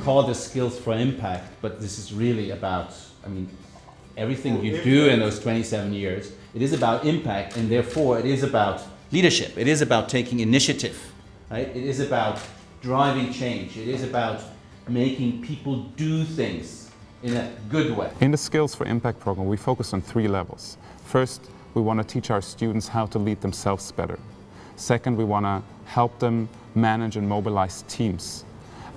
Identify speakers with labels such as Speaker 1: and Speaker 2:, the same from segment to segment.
Speaker 1: call this skills for impact, but this is really about, I mean, everything you do in those 27 years, it is about impact, and therefore it is about leadership. It is about taking initiative, right? It is about driving change. It is about making people do things in a good way.
Speaker 2: In the Skills for Impact program, we focus on 3 levels. First, we want to teach our students how to lead themselves better. Second, we want to help them manage and mobilize teams.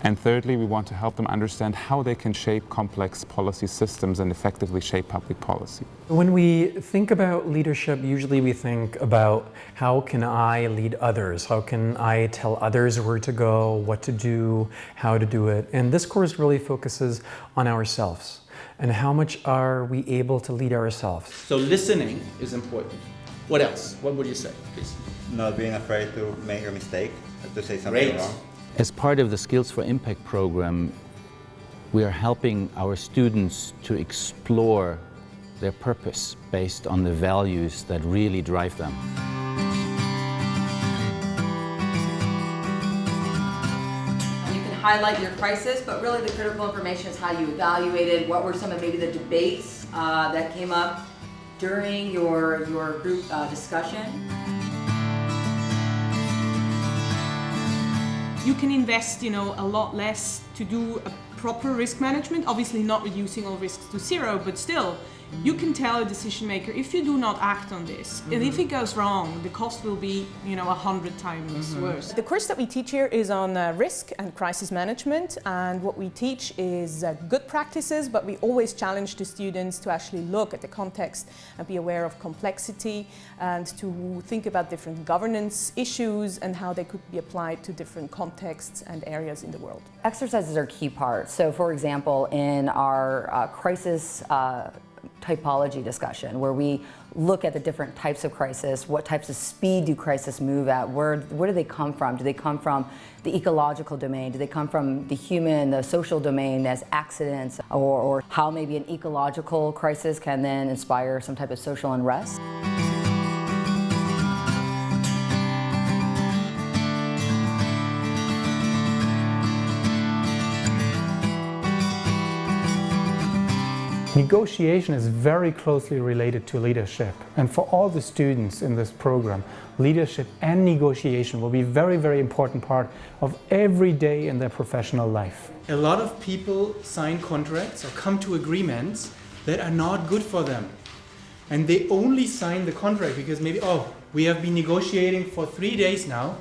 Speaker 2: And thirdly, we want to help them understand how they can shape complex policy systems and effectively shape public policy.
Speaker 3: When we think about leadership, usually we think about how can I lead others? How can I tell others where to go, what to do, how to do it? And this course really focuses on ourselves. And how much are we able to lead ourselves?
Speaker 1: So listening is important. What else? What would you say, please?
Speaker 4: Not being afraid to make a mistake, to say something wrong.
Speaker 5: As part of the Skills for Impact program, we are helping our students to explore their purpose based on the values that really drive them.
Speaker 6: You can highlight your crisis, but really the critical information is how you evaluated, what were some of maybe the debates that came up during your group discussion.
Speaker 7: You can invest, a lot less to do a proper risk management, obviously not reducing all risks to zero, but still, you can tell a decision maker, if you do not act on this, and if it goes wrong, the cost will be, 100 times worse.
Speaker 8: The course that we teach here is on risk and crisis management, and what we teach is good practices, but we always challenge the students to actually look at the context and be aware of complexity and to think about different governance issues and how they could be applied to different contexts and areas in the world.
Speaker 9: Exercises are a key part. So for example, in our crisis typology discussion, where we look at the different types of crisis, what types of speed do crises move at, where do they come from? Do they come from the ecological domain? Do they come from the human, the social domain as accidents? Or how maybe an ecological crisis can then inspire some type of social unrest?
Speaker 3: Negotiation is very closely related to leadership, and for all the students in this program, leadership and negotiation will be a very, very important part of every day in their professional life.
Speaker 10: A lot of people sign contracts or come to agreements that are not good for them. And they only sign the contract because maybe, we have been negotiating for 3 days now,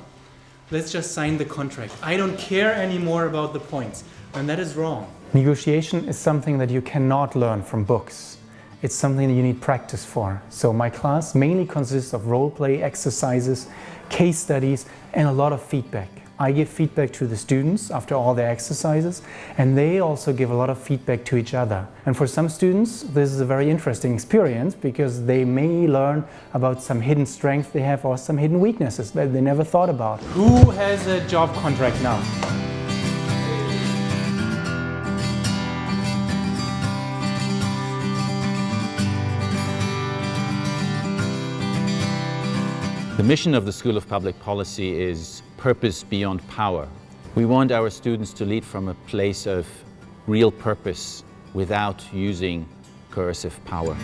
Speaker 10: let's just sign the contract. I don't care anymore about the points, and that is wrong.
Speaker 3: Negotiation is something that you cannot learn from books. It's something that you need practice for. So my class mainly consists of role play exercises, case studies, and a lot of feedback. I give feedback to the students after all their exercises, and they also give a lot of feedback to each other. And for some students, this is a very interesting experience because they may learn about some hidden strengths they have or some hidden weaknesses that they never thought about.
Speaker 10: Who has a job contract now?
Speaker 5: The mission of the School of Public Policy is purpose beyond power. We want our students to lead from a place of real purpose without using coercive power.